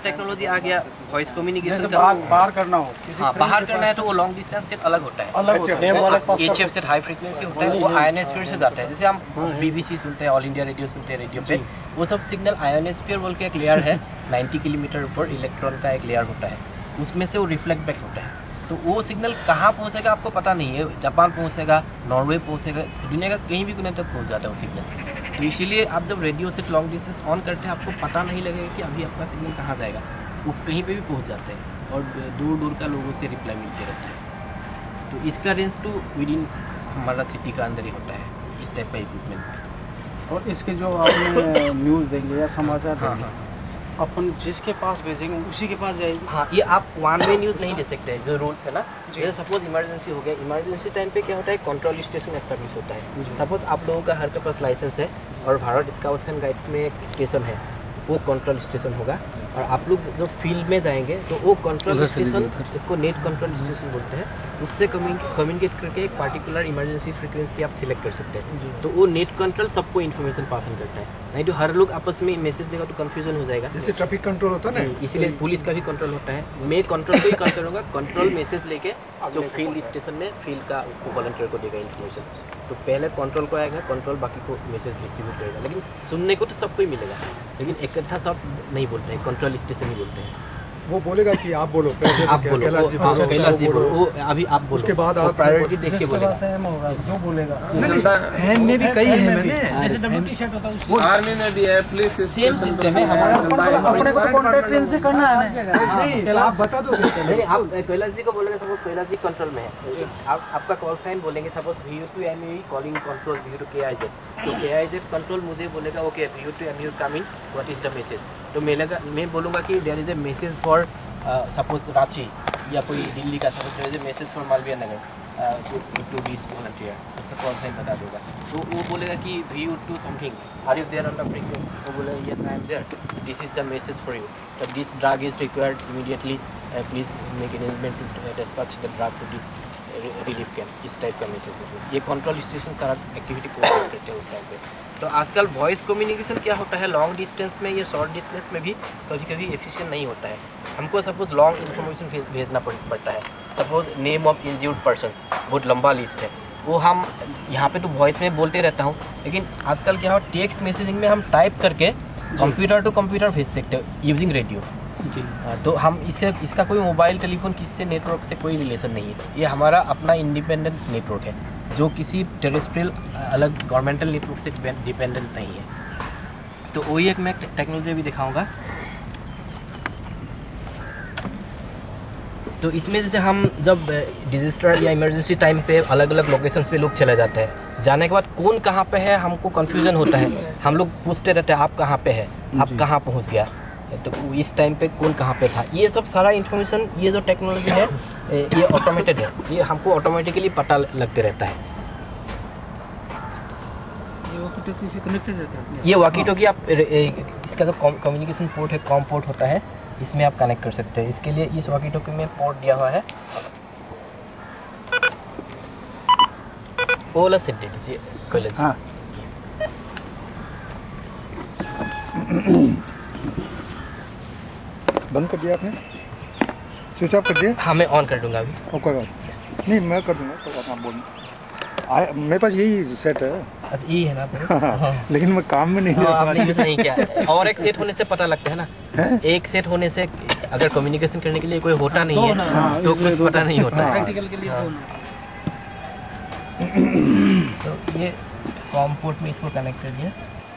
Technology आ गया voice communication का। बाहर करना हो, हाँ, बाहर करना है तो वो लॉन्ग डिस्टेंस सेट अलग होता है, HF सेट हाई फ्रीक्वेंसी होता है, वो आयोनोस्फीयर से जाता है। जैसे हम BBC सुनते हैं, ऑल इंडिया रेडियो सुनते हैं, रेडियो पे वो सब सिग्नल आयोनोस्फीयर बोल के एक लेयर है 90 किलोमीटर ऊपर, इलेक्ट्रॉन का एक लेयर होता है, उसमें से वो रिफ्लेक्ट बैक होता है। तो वो सिग्नल कहाँ पहुँचेगा आपको पता नहीं है, जापान पहुँचेगा, नॉर्वे पहुँचेगा, दुनिया का कहीं भी कोने तक पहुँच जाता है वो सिग्नल। तो इसीलिए आप जब रेडियो से लॉन्ग डिस्टेंस ऑन करते हैं आपको पता नहीं लगेगा कि अभी आपका सिग्नल कहाँ जाएगा, वो कहीं पे भी पहुँच जाते हैं और दूर दूर का लोगों से रिप्लाई मिलते रहता है। तो इसका रेंज तो विद इन हमारा सिटी का अंदर ही होता है इस टाइप का इक्विपमेंट। और इसके जो आपने न्यूज़ देंगे या समाचार देंगे, हाँ, अपन जिसके पास भेजेंगे उसी के पास जाएगी। हाँ, ये आप वन वे न्यूज़ नहीं दे सकते हैं, जो रूल्स है ना। जैसे सपोज इमरजेंसी हो गया, इमरजेंसी टाइम पे क्या होता है, कंट्रोल स्टेशन एस्टैब्लिश होता है। सपोज आप लोगों का हर के पास लाइसेंस है और भारत स्काउट्स एंड गाइड्स में एक स्टेशन है, वो कंट्रोल स्टेशन होगा। और आप लोग जो फील्ड में जाएंगे तो वो कंट्रोल स्टेशन, इसको नेट कंट्रोल स्टेशन बोलते हैं, उससे कम्युनिकेट करके एक पार्टिकुलर इमरजेंसी फ्रीक्वेंसी आप सिलेक्ट कर सकते हैं। तो वो नेट कंट्रोल सबको इन्फॉर्मेशन पास ऑन करता है, नहीं तो हर लोग आपस में मैसेज देगा तो कंफ्यूजन हो जाएगा। जैसे ट्रैफिक कंट्रोल होता है ना, इसीलिए पुलिस का भी कंट्रोल होता है। मैं कंट्रोल को ही कॉल करूँगा, कंट्रोल मैसेज लेके जो फील्ड स्टेशन में फील्ड का उसको वॉलंटियर को देगा इन्फॉर्मेशन। तो पहले कंट्रोल को आएगा, कंट्रोल बाकी को मैसेज डिस्ट्रीब्यूट करेगा। लेकिन सुनने को तो सबको ही मिलेगा, लेकिन इकट्ठा सब नहीं बोलते हैं, कंट्रोल स्टेशन ही बोलते हैं। वो बोलेगा कि आप बोलो, आप बोलो, कैलाश जी बोलो, वो अभी आप बोलो, उसके बाद आप प्रायोरिटी देख के बोलेगा। जो बोलेगा हैम में भी कई है, मैंने आर्मी में भी है, पुलिस सेम सिस्टम है हमारा। अपने को तो कॉन्टैक्ट ट्रेन से करना है ना। आप बता दो। नहीं, आप कैलाश जी को बोलेंगे, सपोज कैलाश जी कंट्रोल में है, आप आपका कॉल साइन बोलेंगे, suppose VU to MU calling control VU to KIZ, तो KIZ कंट्रोल मुझे बोलेगा okay VU to MU coming, what is the message. तो मैं बोलूँगा कि there is a message for suppose Ranchi या कोई दिल्ली का, suppose there is a message for Malviya Nagar to this volunteer, उसका कॉल साइन बता दूंगा। तो वो बोलेगा कि VU to something, are you there on the frequency, वो बोलेगा yes I am there, this is the message for you, the this drug is required immediately, please make arrangement to dispatch the drug to this relief camp, इस type का मैसेज। ये control station सारा activity coordinate करते हैं उस time पे। तो आजकल वॉइस कम्युनिकेशन क्या होता है, लॉन्ग डिस्टेंस में या शॉर्ट डिस्टेंस में भी कभी कभी एफिशिएंट नहीं होता है। हमको सपोज लॉन्ग इन्फॉर्मेशन भेजना पड़ता है, सपोज नेम ऑफ इंज्यूर्ड पर्सन्स, बहुत लंबा लिस्ट है, वो हम यहाँ पे तो वॉइस में बोलते रहता हूँ, लेकिन आजकल क्या हो, टेक्स्ट मैसेजिंग में हम टाइप करके कंप्यूटर टू कंप्यूटर भेज सकते हो यूजिंग रेडियो। तो हम इसका कोई मोबाइल टेलीफोन किसी नेटवर्क से कोई रिलेशन नहीं है, ये हमारा अपना इंडिपेंडेंट नेटवर्क है जो किसी टेरेस्ट्रियल अलग गवर्नमेंटल नेटवर्क से डिपेंडेंट नहीं है। तो वही एक मैं टेक्नोलॉजी भी दिखाऊंगा। तो इसमें जैसे हम जब डिजास्टर या इमरजेंसी टाइम पे अलग अलग लोकेशंस पे लोग चले जाते हैं, जाने के बाद कौन कहाँ पे है हमको कंफ्यूजन होता है, हम लोग पूछते रहते हैं आप कहाँ पे है, आप कहाँ पहुँच गया, तो इस टाइम पे कौन कहाँ पे था, ये सब सारा इन्फॉर्मेशन, ये जो टेक्नोलॉजी है ये ऑटोमेटेड है, ये हमको ऑटोमेटिकली पता लगते रहता है। ये वॉकी टॉकी आप इसका जो कम्युनिकेशन पोर्ट है, कॉम पोर्ट होता है, इसमें आप कनेक्ट कर सकते हैं। इसके लिए इस वॉकी टॉकी में पोर्ट दिया हुआ है, वो वाला सेट दे दीजिए कैलाश। हाँ, बंद कर दिया आपने, स्विच ऑफ कर दिया? हाँ, मैं ऑन कर दूंगा अभी। कोई बात नहीं, मैं कर दूंगा, कोई बात आप बोल। मेरे पास यही सेट है। अच्छा, यही है ना? हाँ, लेकिन मैं काम में नहीं आपने यूज नहीं किया। और एक सेट होने से पता लगता है ना, एक सेट होने से अगर कम्युनिकेशन करने के लिए कोई होता नहीं है तो कुछ पता नहीं होता है। प्रैक्टिकल के लिए तो ये कॉम पोर्ट में इसको कनेक्ट कर दिया।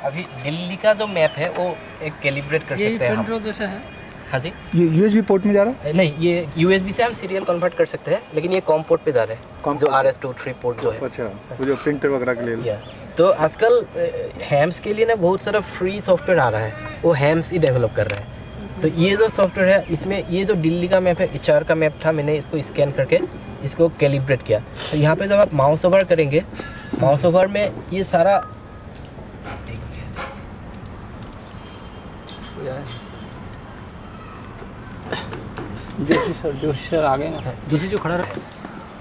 अभी दिल्ली का जो मैप है वो एक कैलिब्रेट कर सकते हैं हम। हाँ जी, USB पोर्ट में जा रहा है? नहीं, ये USB से हम सीरियल कन्वर्ट कर सकते हैं, लेकिन ये कॉम पोर्ट पे जा रहे हैं, जो RS-23 पोर्ट जो है। अच्छा, वो जो प्रिंटर वगैरह के लिए। तो आजकल हैम्स के लिए ना बहुत सारा फ्री सॉफ्टवेयर आ रहा है, वो हैम्स ही डेवलप कर रहा है। तो ये जो सॉफ्टवेयर है, इसमें ये जो दिल्ली का मैप है, HR का मैप था, मैंने इसको स्कैन करके इसको कैलिब्रेट किया। तो यहाँ पे जब आप माउस ओवर करेंगे, माउस ओवर में ये सारा जो आगे दूसरी जो खड़ा रहा।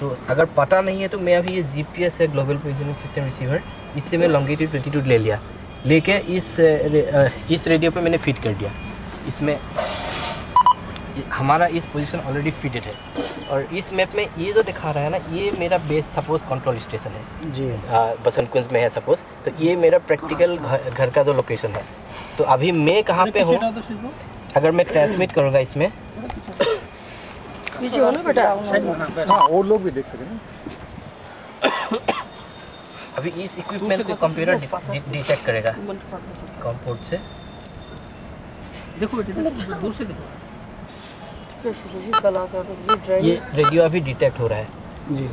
तो अगर पता नहीं है तो मैं अभी ये GPS है, ग्लोबल पोजिशनिंग सिस्टम रिसीवर, इससे मैं लॉन्गिट्यूड लैटिट्यूड ले लिया, लेके इस रेडियो पे मैंने फिट कर दिया। इसमें हमारा इस पोजीशन ऑलरेडी फिटेड है, और इस मैप में ये जो दिखा रहा है ना, ये मेरा बेस सपोज कंट्रोल स्टेशन है जी। बसंत कुंज में है सपोज, तो ये मेरा प्रैक्टिकल घर का जो लोकेशन है। तो अभी मैं कहाँ पे हूँ, अगर मैं ट्रांसमिट करूँगा इसमें, पीछे हो ना बेटा। हाँ, और लोग भी देख सकें ना। अभी इस इक्विपमेंट को कंप्यूटर डिटेक्ट करेगा कंपोर्ट से। देखो बेटा, दूर से देखो। ये रेडियो अभी डिटेक्ट हो रहा है जी।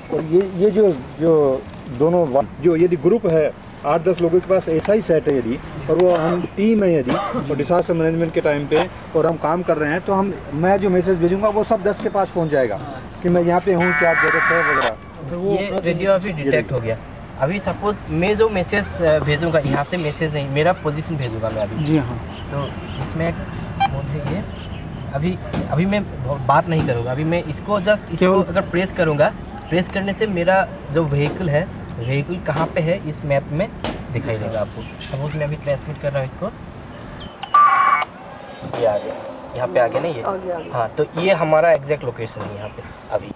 और ये जो दोनों जो यदि ग्रुप है 8-10 लोगों के पास ऐसा ही सेट है यदि, और वो हम टीम है यदि, और डिजास्टर मैनेजमेंट के टाइम पे और हम काम कर रहे हैं, तो मैं जो मैसेज भेजूंगा वो सब 10 के पास पहुंच जाएगा कि मैं यहाँ पे हूँ, क्या जरूरत है वगैरह। ये रेडियो अभी डिटेक्ट हो गया। अभी सपोज मैं जो मैसेज भेजूंगा, यहाँ से मैसेज नहीं, मेरा पोजीशन भेजूंगा मैं अभी। जी हाँ। तो इसमें एक मोड है ये। अभी मैं बात नहीं करूँगा, अभी मैं इसको जस्ट इसको अगर प्रेस करूँगा, प्रेस करने से मेरा जो व्हीकल है, व्हीकल कहाँ पे है इस मैप में दिखाई देगा आपको। सपोज मैं अभी ट्रांसमिट कर रहा हूँ इसको, ये आ गया, यहाँ पे आ गया ना ये। हाँ, तो ये हमारा एग्जैक्ट लोकेशन है यहाँ पे अभी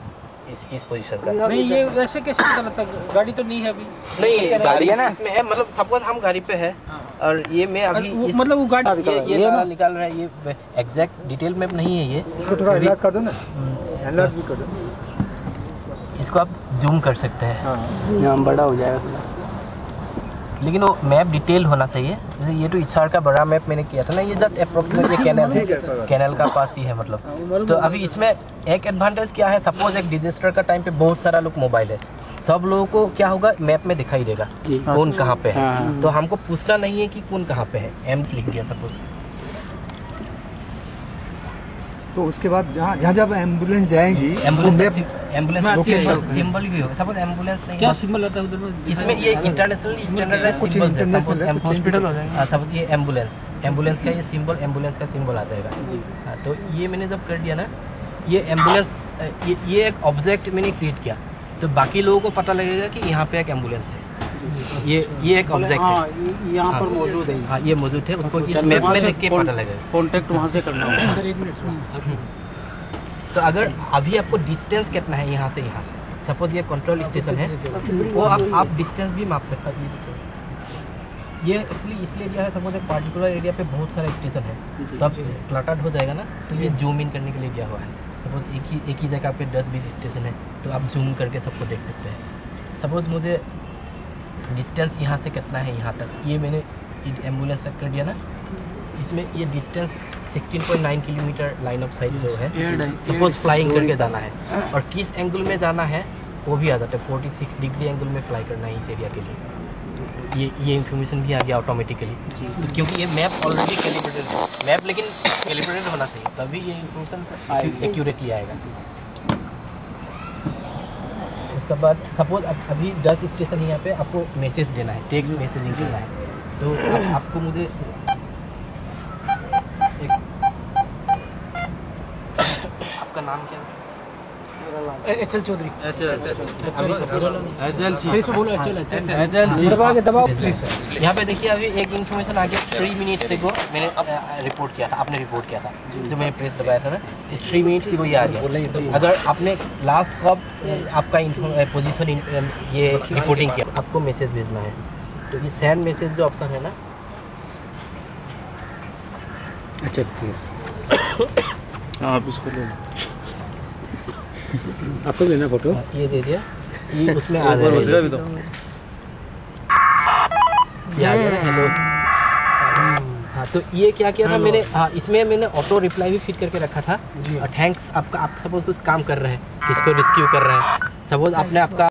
इस पोजीशन का। नहीं, ये वैसे कैसे पता लगता है? गाड़ी तो नहीं है अभी। नहीं, गाड़ी है ना इसमें है, मतलब सपोज हम गाड़ी पे है, और ये मैं अभी मतलब वो गाड़ी ये निकाल रहा है, ये एग्जैक्ट डिटेल मैप नहीं है ये। इसको थोड़ा एनलार्ज कर दो ना, एनलार्ज भी कर दो। इसको आप जूम कर सकते हैं, यहाँ बड़ा हो जाएगा। लेकिन वो मैप डिटेल होना चाहिए। जैसे ये तो इच्छार का बड़ा मैप मैंने किया था ना, ये जस्ट अप्रोक्सीमेटली कैनल है, कैनल का पास ही है मतलब। तो अभी इसमें एक एडवांटेज क्या है, सपोज एक डिजास्टर का टाइम पे बहुत सारा लोग मोबाइल है, सब लोगों को क्या होगा, मैप में दिखाई देगा कौन कहाँ पे है। तो हमको पूछना नहीं है कि कौन कहाँ पे है, एम्स लिख दिया सपोज। तो उसके बाद जहाँ जब एम्बुलेंस जाएंगी, एम्बुलेंस लोकेशन सिंबल भी होगा। सपोज एम्बुलेंस नहीं, क्या सिंबल आता है उधर में? इसमें ये इंटरनेशनल स्टैंडर्ड कुछ सिंबल है। इंटरनेशनल है, सपोज हॉस्पिटल हो जाएगा, सपोज ये एम्बुलेंस का ये सिंबल, एम्बुलेंस का सिंबल आ जाएगा। हाँ, तो ये मैंने जब कर दिया ना, ये एम्बुलेंस, ये एक ऑब्जेक्ट मैंने क्रिएट किया, तो बाकी लोगों को पता लगेगा कि यहाँ पे एक एम्बुलेंस है। ये एक ऑब्जेक्ट है, यहाँ पर मौजूद है। हाँ ये मौजूद है, उसको इस मैप में देख के पता लगेगा। कॉन्टेक्ट वहाँ से करना होगा। सर एक मिनट। तो अगर अभी आपको डिस्टेंस कितना है यहाँ से यहाँ, सपोज ये कंट्रोल स्टेशन है, वो आप डिस्टेंस भी माप सकते हैं। ये एक्चुअली इसलिए दिया है, सपोज एक पार्टिकुलर एरिया पे बहुत सारा स्टेशन है, तो अब क्लटर्ड हो जाएगा ना, तो ये जूम इन करने के लिए दिया हुआ है। सपोज एक ही जगह पे 10-20 स्टेशन है, तो आप जूम करके सबको देख सकते हैं। सपोज मुझे डिस्टेंस यहाँ से कितना है यहाँ तक, ये मैंने एम्बुलेंस तक कर दिया ना, इसमें ये distance 16.9 kilometre line of site जो है, सपोज फ्लाइंग करके जाना है, और किस एंगल में जाना है वो भी आ जाता है। 46 डिग्री एंगल में फ्लाई करना है इस एरिया के लिए। ये इन्फॉर्मेशन भी आ गया ऑटोमेटिकली, तो क्योंकि ये मैप ऑलरेडी कैलिब्रेटेड है, मैप लेकिन कैलिब्रेटेड होना चाहिए, तभी ये इन्फॉर्मेशन एक्यूरेटली आएगा। उसके बाद सपोज अभी 10 स्टेशन यहाँ पे आपको मैसेज देना है, टेक्स्ट मैसेजिंग करना है, तो आपको मुझे आपका नाम क्या है? एचएल चौधरी। यहाँ पे देखिए अभी एक इन्फॉर्मेशन आ गया 3 मिनट से को मैंने रिपोर्ट किया था, आपने रिपोर्ट किया था, जो मैंने प्रेस दबाया था ना, 3 मिनट से वो ये आ गया। अगर आपने लास्ट कब आपका पोजीशन ये रिपोर्टिंग किया, आपको मैसेज भेजना है, तो ये सेंड मैसेज जो ऑप्शन है ना, अच्छा प्लीज आप इसको ले आपको लेना फोटो, ये दे दिया, ये उसमें आ जाएगा। ये आ गया ना, हेलो। हाँ, तो ये क्या किया था मैंने, हाँ इसमें मैंने ऑटो रिप्लाई भी फिट करके रखा था। और थैंक्स आपका, आप सपोज कुछ काम कर रहे हैं, किसको रिस्क्यू कर रहे हैं, सपोज आपने आपका